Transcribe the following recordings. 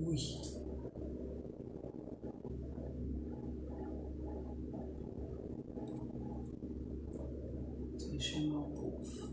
Ui. Deixa eu chamar o povo.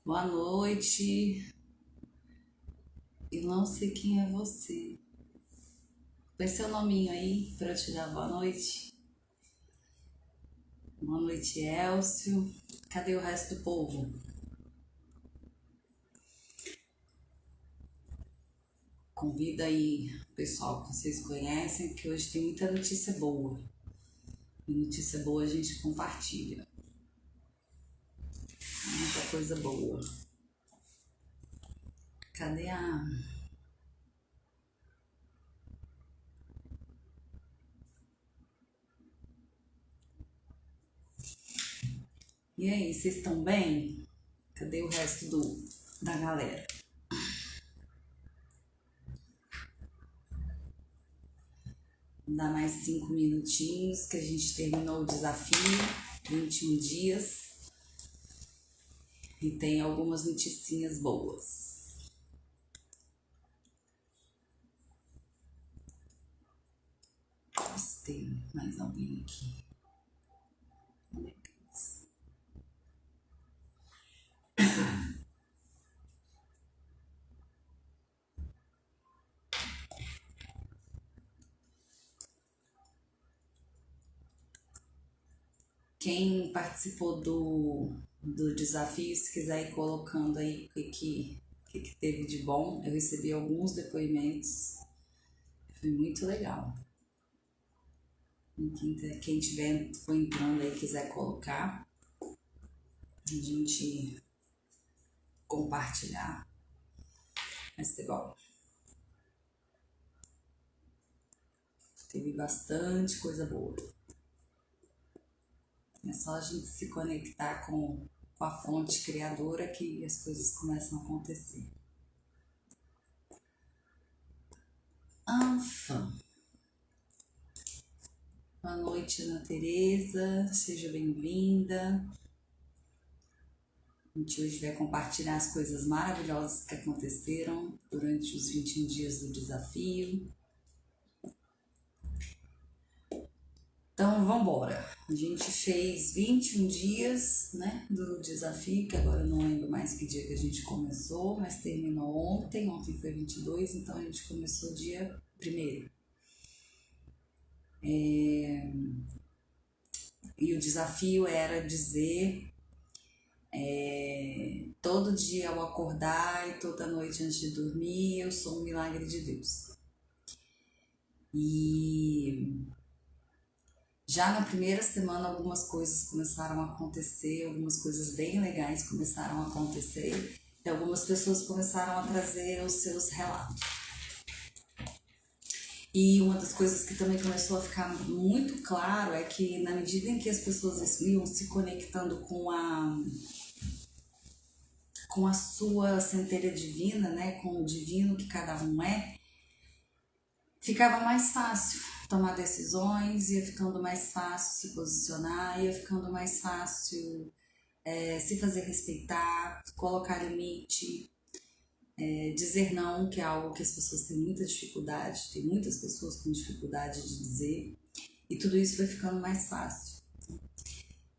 Boa noite. Eu não sei quem é você. Põe seu nominho aí pra eu te dar boa noite. Boa noite, Elcio. Cadê o resto do povo? Convida aí o pessoal que vocês conhecem, que hoje tem muita notícia boa. E notícia boa a gente compartilha. Muita coisa boa. Cadê a... E aí, vocês estão bem? Cadê o resto da galera? Vou dar mais 5 minutinhos que a gente terminou o desafio, 21 dias. E tem algumas noticinhas boas. Se tem mais alguém aqui. Quem participou do desafio, se quiser ir colocando aí o que teve de bom, eu recebi alguns depoimentos, foi muito legal. Quem tiver entrando aí quiser colocar, a gente compartilhar, vai ser bom. Teve bastante coisa boa. É só a gente se conectar com a fonte criadora que as coisas começam a acontecer. Anfa. Boa noite, Ana Tereza. Seja bem-vinda. A gente hoje vai compartilhar as coisas maravilhosas que aconteceram durante os 21 dias do desafio. Então, vamos embora. A gente fez 21 dias, né, do desafio, que agora eu não lembro mais que dia que a gente começou, mas terminou ontem. Ontem foi 22, então a gente começou dia 1º. E o desafio era dizer todo dia ao acordar e toda noite antes de dormir, eu sou um milagre de Deus. E já na primeira semana algumas coisas começaram a acontecer, algumas coisas bem legais começaram a acontecer e algumas pessoas começaram a trazer os seus relatos. E uma das coisas que também começou a ficar muito claro é que na medida em que as pessoas iam se conectando com a sua centelha divina, né, com o divino que cada um é, ficava mais fácil. tomar decisões, ia ficando mais fácil se posicionar, ia ficando mais fácil se fazer respeitar, colocar limite, dizer não, que é algo que as pessoas têm muita dificuldade, tem muitas pessoas com dificuldade de dizer, e tudo isso vai ficando mais fácil.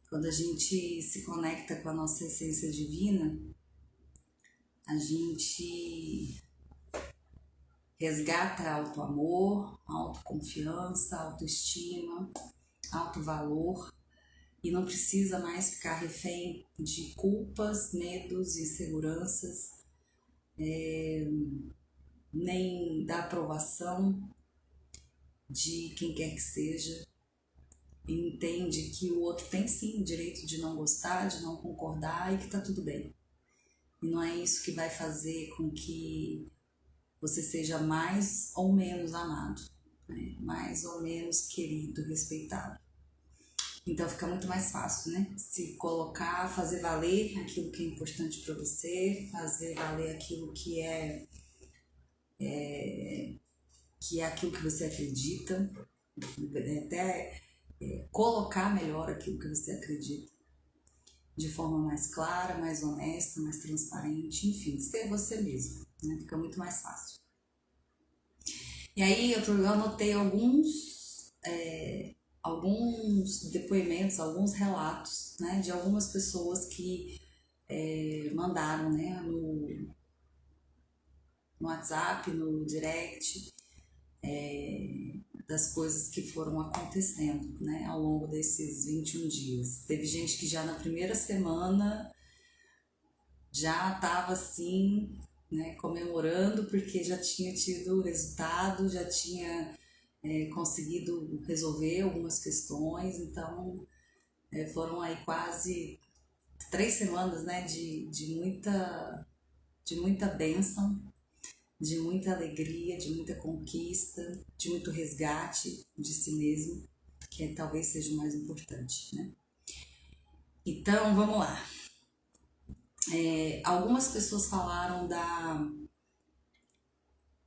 Quando a gente se conecta com a nossa essência divina, a gente resgata auto-amor, autoconfiança, autoestima, auto-valor, e não precisa mais ficar refém de culpas, medos e inseguranças, nem da aprovação de quem quer que seja. E entende que o outro tem sim o direito de não gostar, de não concordar, e que tá tudo bem. E não é isso que vai fazer com que você seja mais ou menos amado, né? Mais ou menos querido, respeitado. Então fica muito mais fácil, né? Se colocar, fazer valer aquilo que é importante para você, fazer valer aquilo que é aquilo que você acredita, até colocar melhor aquilo que você acredita, de forma mais clara, mais honesta, mais transparente, enfim, ser você mesmo, né? Fica muito mais fácil. E aí eu anotei alguns depoimentos, alguns relatos, né, de algumas pessoas que mandaram, né, no WhatsApp, no direct, das coisas que foram acontecendo, né, ao longo desses 21 dias. Teve gente que já na primeira semana já estava assim, né, comemorando porque já tinha tido resultado, já tinha conseguido resolver algumas questões, então foram aí quase 3 semanas, né, de muita bênção, de muita alegria, de muita conquista, de muito resgate de si mesmo, que talvez seja o mais importante, né? Então, vamos lá. Algumas pessoas falaram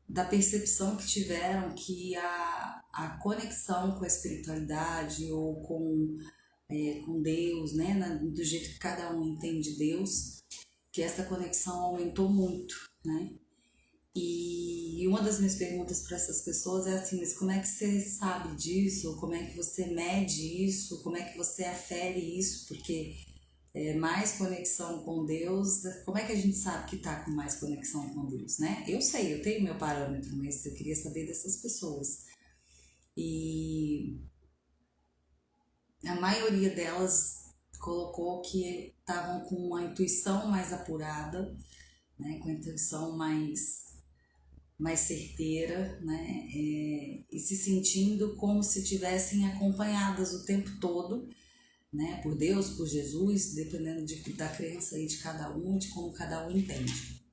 da percepção que tiveram que a conexão com a espiritualidade ou com Deus, né, do jeito que cada um entende Deus, que essa conexão aumentou muito, né? E uma das minhas perguntas para essas pessoas é assim, mas como é que você sabe disso? Como é que você mede isso? Como é que você afere isso? Porque mais conexão com Deus, como é que a gente sabe que está com mais conexão com Deus, né? Eu sei, eu tenho meu parâmetro, mas eu queria saber dessas pessoas. E a maioria delas colocou que estavam com uma intuição mais apurada, né? Com a intuição mais certeira, né? E se sentindo como se tivessem acompanhadas o tempo todo, né? Por Deus, por Jesus, dependendo da crença aí de cada um, de como cada um entende.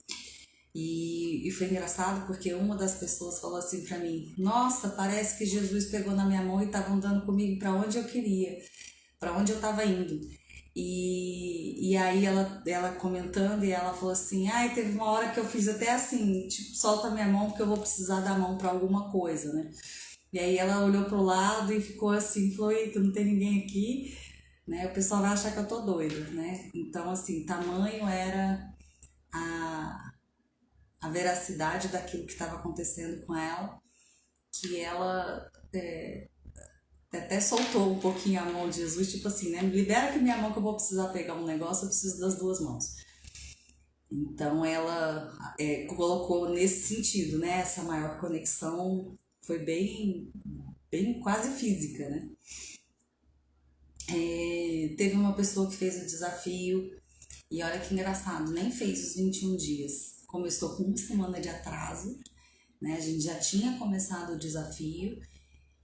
E foi engraçado porque uma das pessoas falou assim pra mim: nossa, parece que Jesus pegou na minha mão e estava andando comigo para onde eu queria, para onde eu estava indo. E aí ela comentando, e ela falou assim: ai, teve uma hora que eu fiz até assim, tipo, solta minha mão porque eu vou precisar da mão para alguma coisa, né? E aí ela olhou pro lado e ficou assim, falou: eita, não tem ninguém aqui, né? O pessoal vai achar que eu tô doida, né? Então, assim, tamanho era a veracidade daquilo que estava acontecendo com ela, que ela até soltou um pouquinho a mão de Jesus, tipo assim, né? Me libera aqui minha mão que eu vou precisar pegar um negócio, eu preciso das duas mãos. Então ela colocou nesse sentido, né? Essa maior conexão foi bem quase física, né? Teve uma pessoa que fez o desafio e olha que engraçado, nem fez os 21 dias. Começou com uma semana de atraso, né? A gente já tinha começado o desafio.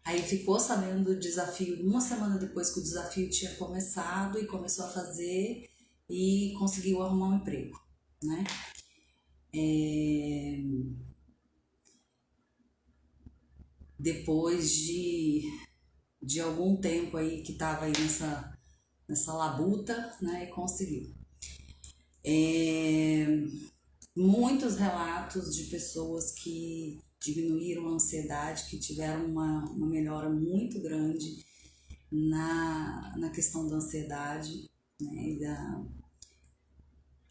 Aí ficou sabendo do desafio uma semana depois que o desafio tinha começado e começou a fazer e conseguiu arrumar um emprego, né? Depois de algum tempo aí que estava aí nessa labuta, né? E conseguiu. Muitos relatos de pessoas que diminuíram a ansiedade, que tiveram uma melhora muito grande na questão da ansiedade, né,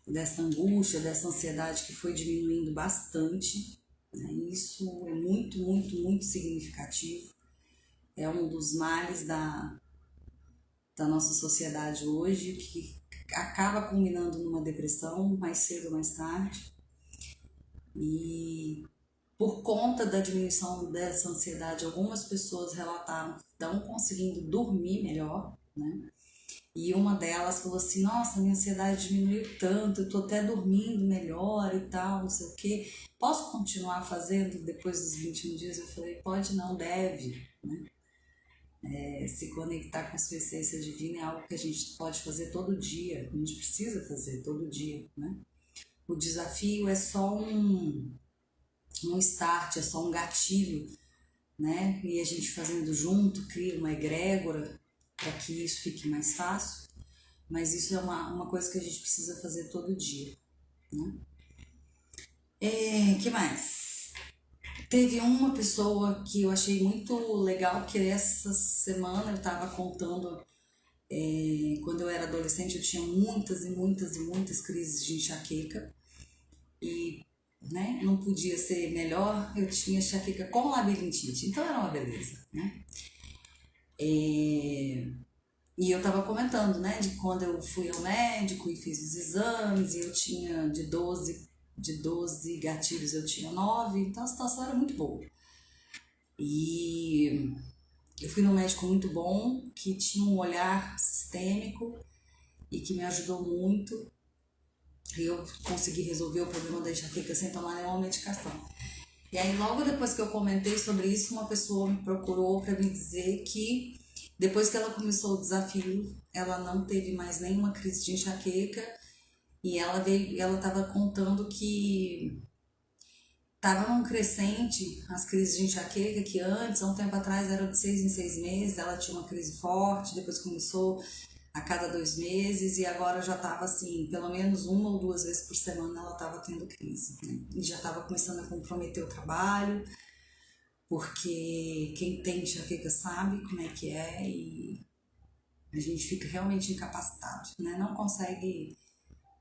dessa angústia, dessa ansiedade que foi diminuindo bastante. Né, isso é muito, muito, muito significativo. É um dos males da nossa sociedade hoje, que acaba culminando numa depressão mais cedo ou mais tarde. E por conta da diminuição dessa ansiedade, algumas pessoas relataram que estão conseguindo dormir melhor, né? E uma delas falou assim, nossa, minha ansiedade diminuiu tanto, eu tô até dormindo melhor e tal, não sei o quê. Posso continuar fazendo depois dos 21 dias? Eu falei, pode não, deve, né? Se conectar com a sua essência divina é algo que a gente pode fazer todo dia, a gente precisa fazer todo dia, né? O desafio é só um start, é só um gatilho, né? E a gente fazendo junto cria uma egrégora para que isso fique mais fácil, mas isso é uma coisa que a gente precisa fazer todo dia, né? Que mais? Teve uma pessoa que eu achei muito legal, que essa semana eu estava contando, quando eu era adolescente eu tinha muitas e muitas e muitas crises de enxaqueca e, né, não podia ser melhor, eu tinha enxaqueca com labirintite, então era uma beleza, né? E eu estava comentando, né, de quando eu fui ao médico e fiz os exames e eu tinha de doze gatilhos eu tinha 9, então a situação era muito boa. E eu fui num médico muito bom, que tinha um olhar sistêmico e que me ajudou muito. E eu consegui resolver o problema da enxaqueca sem tomar nenhuma medicação. E aí, logo depois que eu comentei sobre isso, uma pessoa me procurou para me dizer que depois que ela começou o desafio, ela não teve mais nenhuma crise de enxaqueca e ela estava contando que estava num crescente as crises de enxaqueca, que antes, há um tempo atrás, eram de 6 em 6 meses, ela tinha uma crise forte, depois começou a cada 2 meses e agora já estava assim, pelo menos 1 ou 2 vezes por semana ela estava tendo crise, né? E já estava começando a comprometer o trabalho, porque quem tem enxaqueca sabe como é que é e a gente fica realmente incapacitado, né? Não consegue,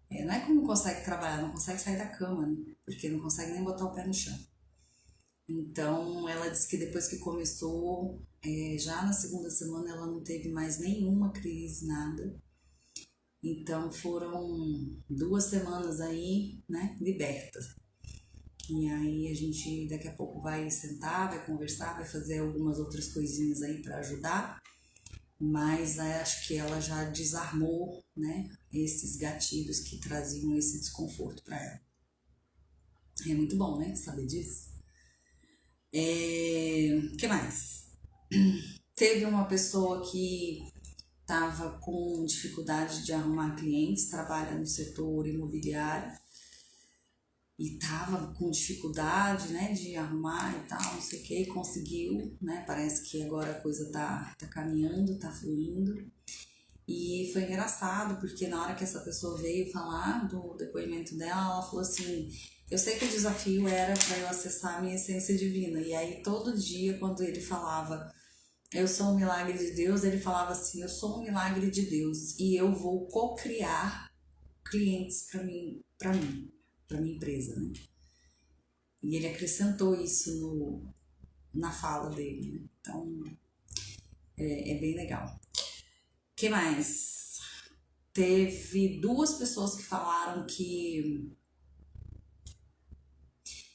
não é que não consegue trabalhar, não consegue sair da cama, né? Porque não consegue nem botar o pé no chão. Então ela disse que depois que começou, já na segunda semana ela não teve mais nenhuma crise, nada. Então foram 2 semanas aí, né, libertas. E aí a gente daqui a pouco vai sentar, vai conversar, vai fazer algumas outras coisinhas aí para ajudar, mas acho que ela já desarmou, né, esses gatilhos que traziam esse desconforto para ela. É muito bom, né, saber disso. Que mais? Teve uma pessoa que estava com dificuldade de arrumar clientes, trabalha no setor imobiliário e estava com dificuldade, né, de arrumar e tal, não sei o que, e conseguiu, né, parece que agora a coisa tá caminhando, tá fluindo. E foi engraçado, porque na hora que essa pessoa veio falar do depoimento dela, ela falou assim, eu sei que o desafio era para eu acessar a minha essência divina, e aí todo dia quando ele falava eu sou um milagre de Deus, ele falava assim, eu sou um milagre de Deus e eu vou co-criar clientes para minha empresa, né? E ele acrescentou isso na fala dele, né? Então é bem legal. Que mais? Teve 2 pessoas que falaram que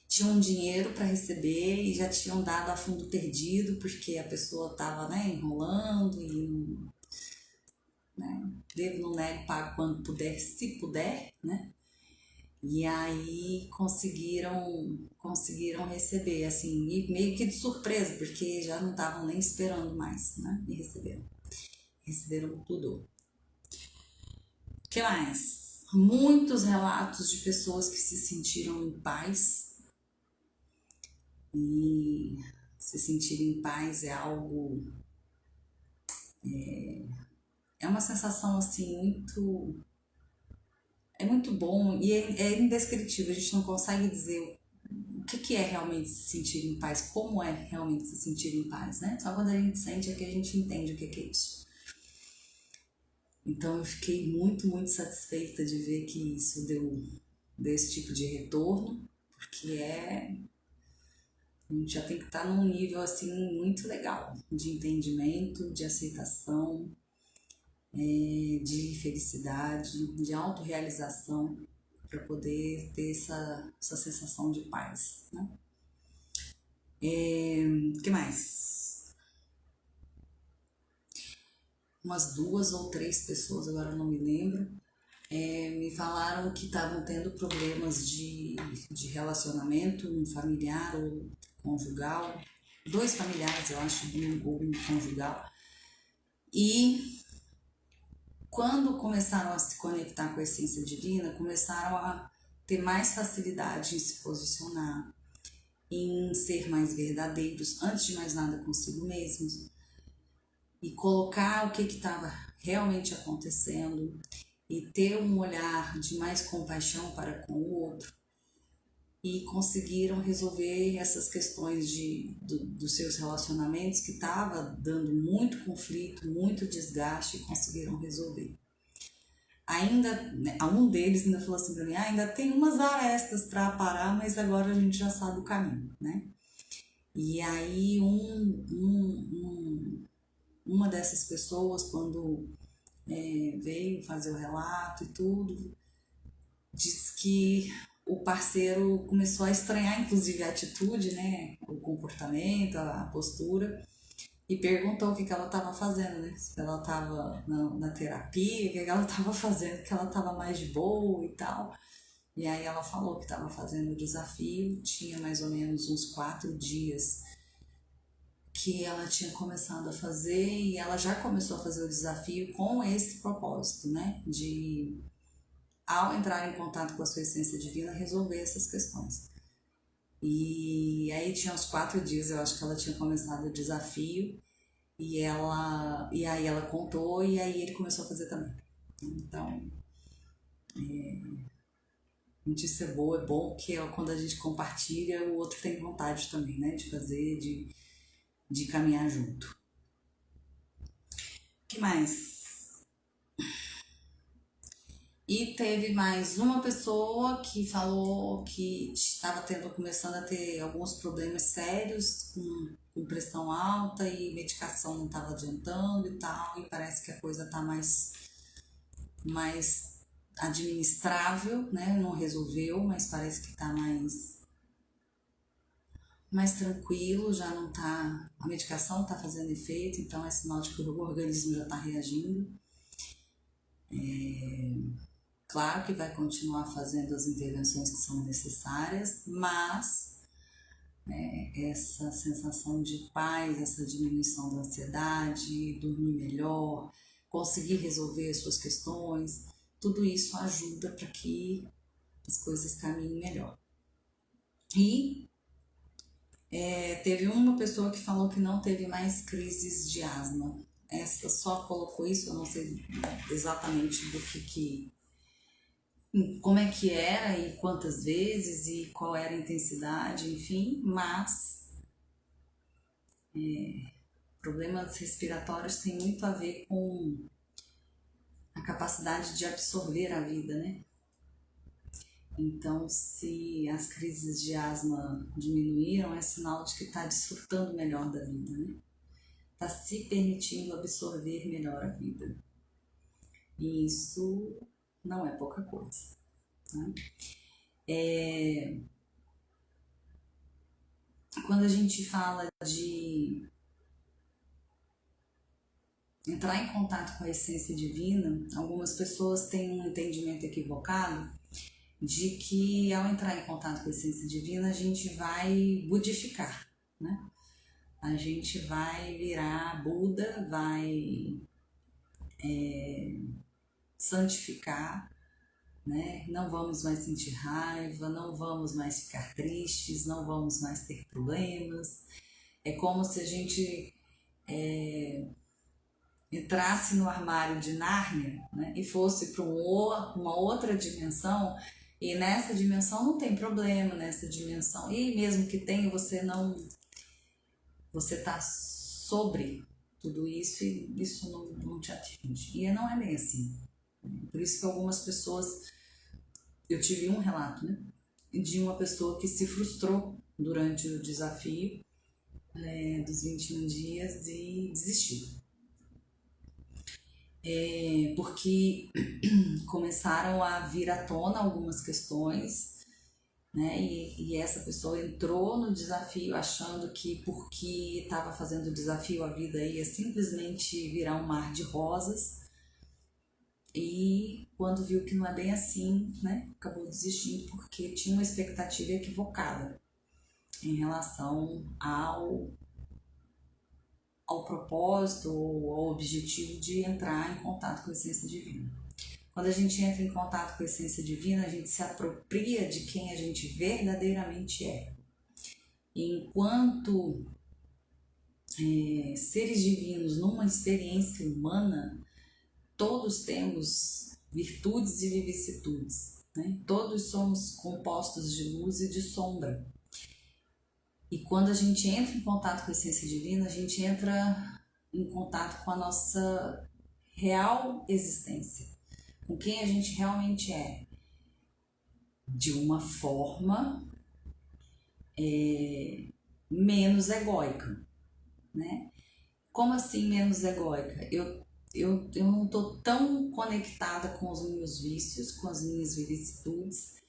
tinham dinheiro para receber e já tinham dado a fundo perdido porque a pessoa estava, né, enrolando e, né, devo, não nego, pago quando puder, se puder, né? E aí conseguiram receber, assim, e meio que de surpresa, porque já não estavam nem esperando mais, né? E receberam tudo. O que mais? Muitos relatos de pessoas que se sentiram em paz. E se sentir em paz é algo, é uma sensação assim muito bom e é indescritível, a gente não consegue dizer o que é realmente se sentir em paz, como é realmente se sentir em paz, né? Só quando a gente sente é que a gente entende o que é isso. Então eu fiquei muito, muito satisfeita de ver que isso deu esse tipo de retorno, porque a gente já tem que estar num nível assim muito legal de entendimento, de aceitação, de felicidade, de autorrealização para poder ter essa sensação de paz, né? Que mais? Umas 2 ou 3 pessoas, agora eu não me lembro, me falaram que estavam tendo problemas de relacionamento, um familiar ou conjugal, 2 familiares, eu acho, ou um conjugal. E quando começaram a se conectar com a essência divina, começaram a ter mais facilidade em se posicionar, em ser mais verdadeiros, antes de mais nada consigo mesmos, e colocar o que estava realmente acontecendo e ter um olhar de mais compaixão para com o outro, e conseguiram resolver essas questões dos seus relacionamentos que estava dando muito conflito, muito desgaste, e conseguiram resolver. Ainda, né, um deles ainda falou assim para mim, ainda tem umas arestas para parar, mas agora a gente já sabe o caminho, né? E aí uma dessas pessoas, quando veio fazer o relato e tudo, disse que o parceiro começou a estranhar, inclusive, a atitude, né, o comportamento, a postura, e perguntou o que ela estava fazendo, né? Se ela estava na terapia, o que ela estava fazendo, que ela estava mais de boa e tal. E aí ela falou que estava fazendo o desafio, tinha mais ou menos uns 4 dias que ela tinha começado a fazer, e ela já começou a fazer o desafio com esse propósito, né? De, ao entrar em contato com a sua essência divina, resolver essas questões. E aí tinha uns 4 dias, eu acho que ela tinha começado o desafio, e aí ela contou, e aí ele começou a fazer também. Então, notícia boa, é bom que quando a gente compartilha, o outro tem vontade também, né? De fazer, de caminhar junto. O que mais? E teve mais uma pessoa que falou que estava começando a ter alguns problemas sérios com pressão alta, e medicação não estava adiantando e tal, e parece que a coisa está mais administrável, né? Não resolveu, mas parece que está mais tranquilo, já não tá, a medicação está fazendo efeito, então é sinal de que o organismo já está reagindo. Claro que vai continuar fazendo as intervenções que são necessárias, mas essa sensação de paz, essa diminuição da ansiedade, dormir melhor, conseguir resolver as suas questões, tudo isso ajuda para que as coisas caminhem melhor. E teve uma pessoa que falou que não teve mais crises de asma. Essa só colocou isso, eu não sei exatamente como é que era e quantas vezes e qual era a intensidade, enfim, mas problemas respiratórios têm muito a ver com a capacidade de absorver a vida, né? Então, se as crises de asma diminuíram, é sinal de que está desfrutando melhor da vida, né? Está se permitindo absorver melhor a vida. E isso não é pouca coisa, né? Quando a gente fala de entrar em contato com a essência divina, algumas pessoas têm um entendimento equivocado de que ao entrar em contato com a essência divina a gente vai budificar, né? A gente vai virar Buda, vai santificar, né? Não vamos mais sentir raiva, não vamos mais ficar tristes, não vamos mais ter problemas. É como se a gente entrasse no armário de Nárnia, né? E fosse para uma outra dimensão E nessa dimensão não tem problema, nessa dimensão. E mesmo que tenha, você tá sobre tudo isso e isso não te atinge. E não é bem assim. Por isso que algumas pessoas, eu tive um relato, né, de uma pessoa que se frustrou durante o desafio dos 21 dias e desistiu. Porque começaram a vir à tona algumas questões, né? E essa pessoa entrou no desafio achando que porque estava fazendo o desafio a vida ia simplesmente virar um mar de rosas, e quando viu que não é bem assim, né, acabou desistindo porque tinha uma expectativa equivocada em relação ao propósito ou ao objetivo de entrar em contato com a essência divina. Quando a gente entra em contato com a essência divina, a gente se apropria de quem a gente verdadeiramente é. E enquanto seres divinos numa experiência humana, todos temos virtudes e vicissitudes, né? Todos somos compostos de luz e de sombra. E quando a gente entra em contato com a essência divina, a gente entra em contato com a nossa real existência, com quem a gente realmente é, de uma forma menos egóica, né? Como assim menos egóica? Eu não estou tão conectada com os meus vícios, com as minhas vicissitudes,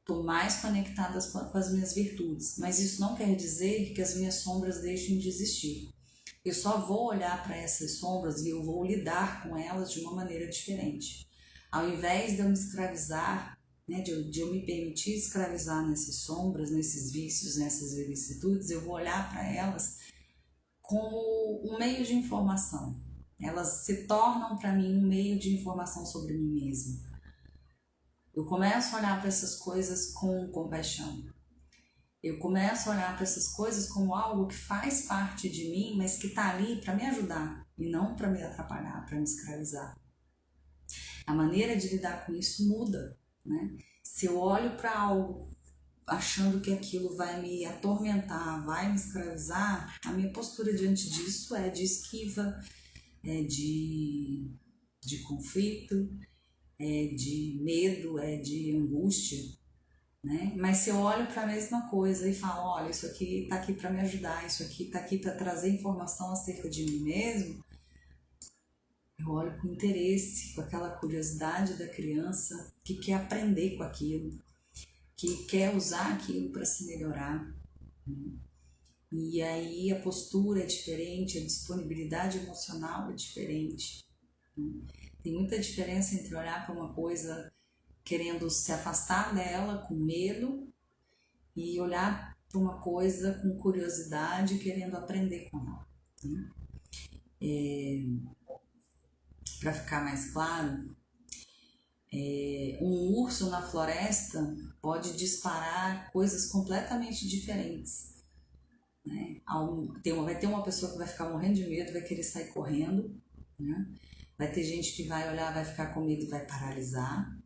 estou mais conectada com as minhas virtudes, mas isso não quer dizer que as minhas sombras deixem de existir. Eu só vou olhar para essas sombras e eu vou lidar com elas de uma maneira diferente. Ao invés de eu me escravizar, né, de eu me permitir escravizar nessas sombras, nesses vícios, nessas vicissitudes, eu vou olhar para elas como um meio de informação. Elas se tornam para mim um meio de informação sobre mim mesma. Eu começo a olhar para essas coisas com compaixão. Eu começo a olhar para essas coisas como algo que faz parte de mim, mas que está ali para me ajudar e não para me atrapalhar, para me escravizar. A maneira de lidar com isso muda, né? Se eu olho para algo achando que aquilo vai me atormentar, vai me escravizar, a minha postura diante disso é de esquiva, é de conflito, é de medo, é de angústia, né? Mas se eu olho para a mesma coisa e falo, olha, isso aqui está aqui para me ajudar, isso aqui está aqui para trazer informação acerca de mim mesmo, eu olho com interesse, com aquela curiosidade da criança que quer aprender com aquilo, que quer usar aquilo para se melhorar. E aí a postura é diferente, a disponibilidade emocional é diferente. Tem muita diferença entre olhar para uma coisa querendo se afastar dela com medo e olhar para uma coisa com curiosidade, querendo aprender com ela. Para ficar mais claro, um urso na floresta pode disparar coisas completamente diferentes. Né? Vai ter uma pessoa que vai ficar morrendo de medo, vai querer sair correndo, né? Vai ter gente que vai olhar, vai ficar com medo e vai paralisar.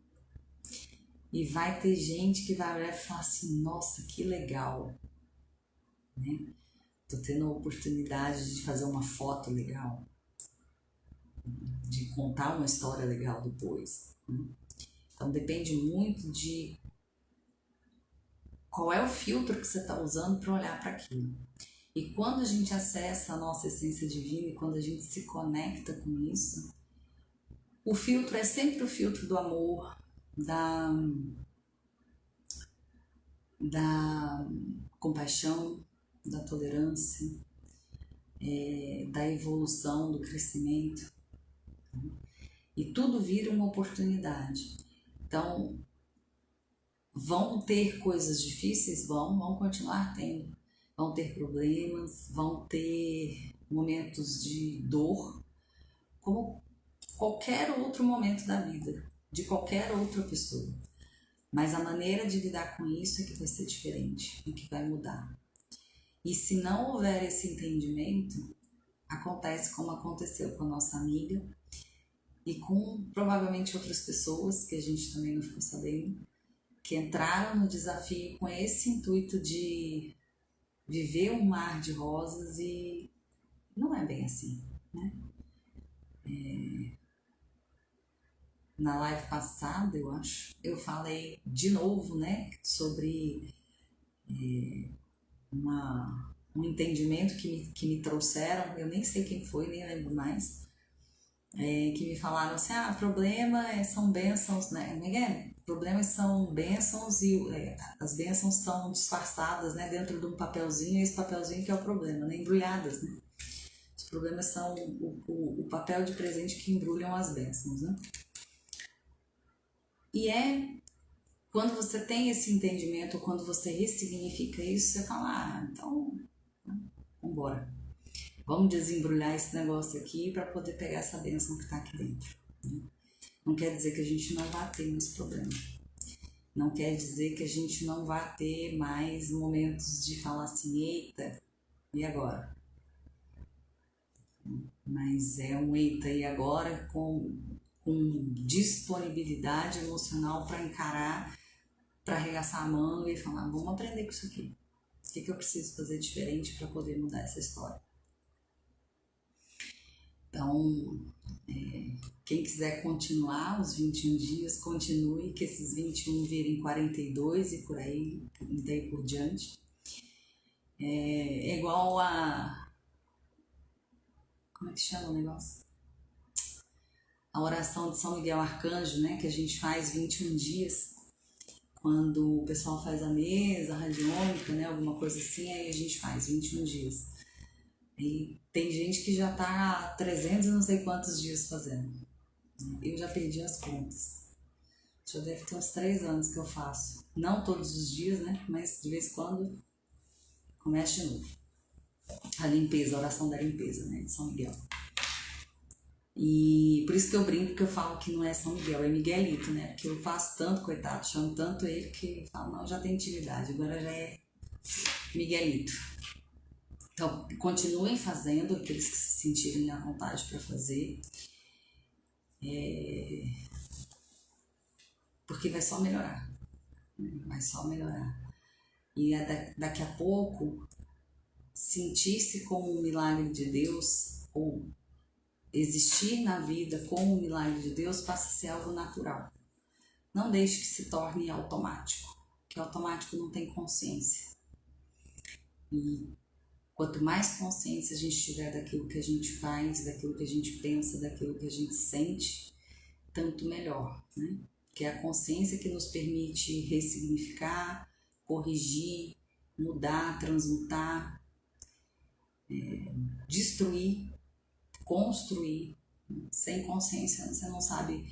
E vai ter gente que vai olhar e falar assim, nossa, que legal, né? Tô tendo a oportunidade de fazer uma foto legal, de contar uma história legal depois. Né? Então depende muito de qual é o filtro que você está usando para olhar para aquilo. E quando a gente acessa a nossa essência divina e quando a gente se conecta com isso, o filtro é sempre o filtro do amor, da compaixão, da tolerância, da evolução, do crescimento. E tudo vira uma oportunidade. Então, vão ter coisas difíceis? Vão continuar tendo. Vão ter problemas, vão ter momentos de dor, como qualquer outro momento da vida, de qualquer outra pessoa. Mas a maneira de lidar com isso é que vai ser diferente, é que vai mudar. E se não houver esse entendimento, acontece como aconteceu com a nossa amiga e com provavelmente outras pessoas que a gente também não ficou sabendo, que entraram no desafio com esse intuito de viver um mar de rosas e não é bem assim, né? Na live passada, eu acho, eu falei de novo, né, sobre um entendimento que me trouxeram, eu nem sei quem foi, nem lembro mais, que me falaram assim, problema são bênçãos, né, Miguel? Problemas são bênçãos e as bênçãos estão disfarçadas, né, dentro de um papelzinho, e esse papelzinho que é o problema, né, embrulhadas, né? Os problemas são o papel de presente que embrulham as bênçãos, né? E quando você tem esse entendimento, quando você ressignifica isso, você fala, então, vambora. Vamos desembrulhar esse negócio aqui para poder pegar essa bênção que está aqui dentro. Não quer dizer que a gente não vá ter mais problema. Não quer dizer que a gente não vá ter mais momentos de falar assim, eita, e agora? Mas é um eita e agora com disponibilidade emocional para encarar, para arregaçar a mão e falar, vamos aprender com isso aqui. O que eu preciso fazer diferente para poder mudar essa história? Então, quem quiser continuar os 21 dias, continue, que esses 21 virem 42 e por aí, e daí por diante. É igual a... Como é que chama o negócio? A oração de São Miguel Arcanjo, né? Que a gente faz 21 dias. Quando o pessoal faz a mesa radiônica, né? Alguma coisa assim, aí a gente faz 21 dias. E tem gente que já tá há 300 e não sei quantos dias fazendo. Eu já perdi as contas. Já deve ter uns 3 anos que eu faço. Não todos os dias, né? Mas de vez em quando começa de novo. A limpeza, a oração da limpeza, né? De São Miguel. E por isso que eu brinco que eu falo que não é São Miguel, é Miguelito, né? Porque eu faço tanto, coitado, chamo tanto ele que eu falo, não, já tem intimidade, agora já é Miguelito. Então, continuem fazendo, aqueles que se sentirem à vontade para fazer. Porque vai só melhorar. Vai só melhorar. E daqui a pouco, sentir-se como um milagre de Deus, ou existir na vida como um milagre de Deus, passa a ser algo natural. Não deixe que se torne automático, que automático não tem consciência. E quanto mais consciência a gente tiver daquilo que a gente faz, daquilo que a gente pensa, daquilo que a gente sente, tanto melhor, né? Que é a consciência que nos permite ressignificar, corrigir, mudar, transmutar, destruir, construir. Sem consciência você não sabe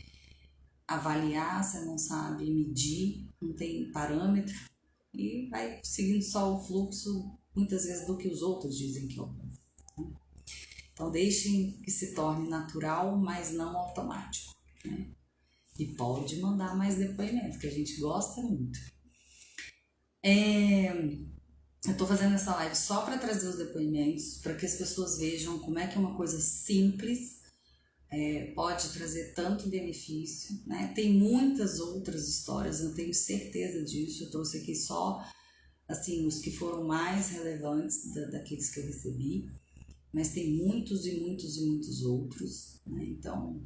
avaliar, você não sabe medir, não tem parâmetro e vai seguindo só o fluxo, muitas vezes, do que os outros dizem que é o bom. Então deixem que se torne natural, mas não automático, né? E pode mandar mais depoimento, que a gente gosta muito. Eu tô fazendo essa live só para trazer os depoimentos, para que as pessoas vejam como é que uma coisa simples pode trazer tanto benefício, né? Tem muitas outras histórias, eu tenho certeza disso. Eu trouxe aqui só assim, os que foram mais relevantes daqueles que eu recebi, mas tem muitos e muitos e muitos outros, né? Então,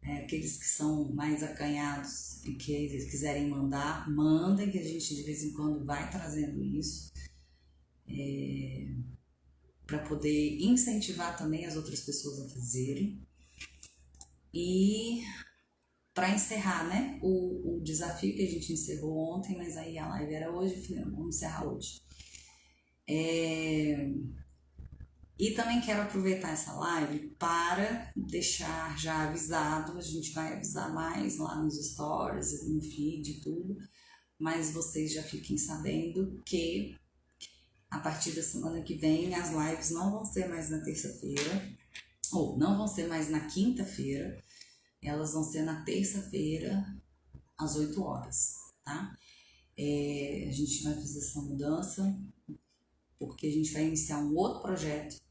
aqueles que são mais acanhados e que eles quiserem mandar, mandem, que a gente de vez em quando vai trazendo isso, para poder incentivar também as outras pessoas a fazerem. E para encerrar, né, o desafio que a gente encerrou ontem, mas aí a live era hoje, eu falei, não, vamos encerrar hoje. E também quero aproveitar essa live para deixar já avisado, a gente vai avisar mais lá nos stories, no feed e tudo, mas vocês já fiquem sabendo que a partir da semana que vem as lives não vão ser mais na terça-feira, ou não vão ser mais na quinta-feira, elas vão ser na terça-feira, às 8 horas, tá? A gente vai fazer essa mudança, porque a gente vai iniciar um outro projeto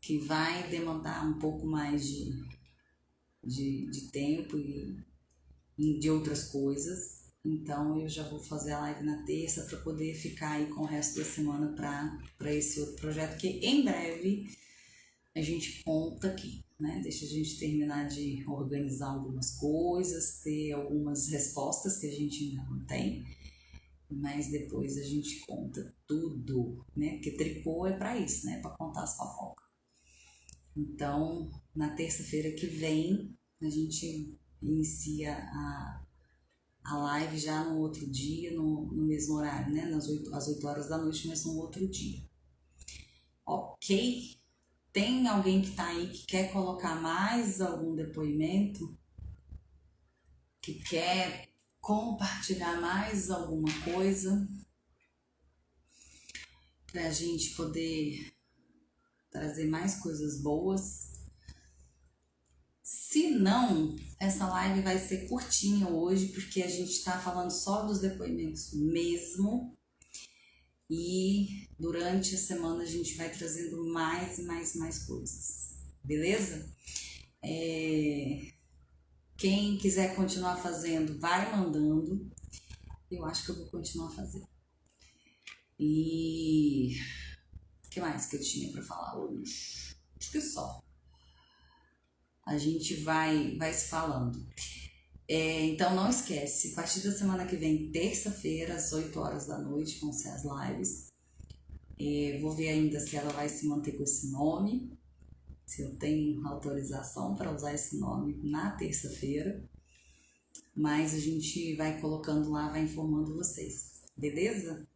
que vai demandar um pouco mais de tempo e de outras coisas. Então eu já vou fazer a live na terça para poder ficar aí com o resto da semana para esse outro projeto, que em breve a gente conta aqui, né? Deixa a gente terminar de organizar algumas coisas, ter algumas respostas que a gente ainda não tem, mas depois a gente conta tudo, né? Porque tricô é para isso, né? Para contar as fofocas. Então, na terça-feira que vem, a gente inicia a live já no outro dia, no mesmo horário, né? Às 8 horas da noite, mas no outro dia. Ok? Tem alguém que tá aí que quer colocar mais algum depoimento? Que quer compartilhar mais alguma coisa? Pra gente poder trazer mais coisas boas? Se não, essa live vai ser curtinha hoje, porque a gente está falando só dos depoimentos mesmo. E durante a semana a gente vai trazendo mais e mais coisas. Beleza? Quem quiser continuar fazendo, vai mandando. Eu acho que eu vou continuar fazendo. E o que mais que eu tinha para falar hoje? Acho que só. A gente vai se falando. Então não esquece, a partir da semana que vem, terça-feira, às 8 horas da noite, vão ser as lives. Vou ver ainda se ela vai se manter com esse nome, se eu tenho autorização para usar esse nome na terça-feira. Mas a gente vai colocando lá, vai informando vocês, beleza?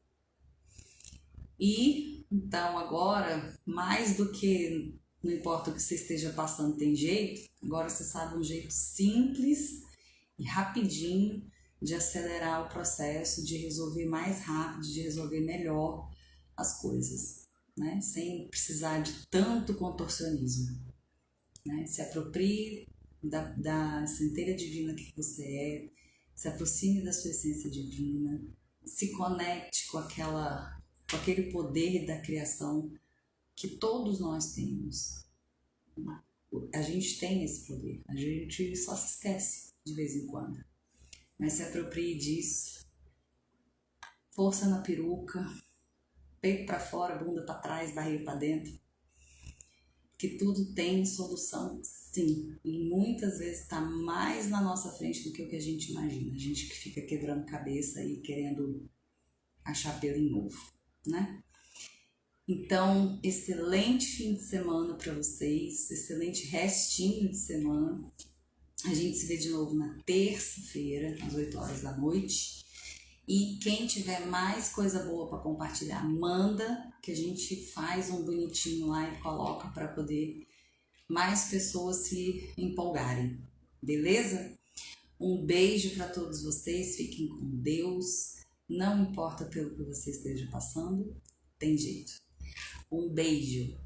E então agora, mais do que não importa o que você esteja passando, tem jeito, agora você sabe um jeito simples e rapidinho de acelerar o processo, de resolver mais rápido, de resolver melhor as coisas, né? Sem precisar de tanto contorcionismo, né? Se aproprie da centelha divina que você é, se aproxime da sua essência divina, se conecte com aquele poder da criação que todos nós temos. A gente tem esse poder, a gente só se esquece de vez em quando. Mas se aproprie disso, força na peruca, peito para fora, bunda para trás, barriga para dentro, que tudo tem solução, sim, e muitas vezes está mais na nossa frente do que o que a gente imagina. A gente que fica quebrando cabeça e querendo achar pelo em novo, né? Então, excelente fim de semana para vocês, excelente restinho de semana. A gente se vê de novo na terça-feira, às 8 horas da noite. E quem tiver mais coisa boa para compartilhar, manda, que a gente faz um bonitinho lá e coloca para poder mais pessoas se empolgarem, beleza? Um beijo para todos vocês, fiquem com Deus, não importa pelo que você esteja passando, tem jeito. Um beijo!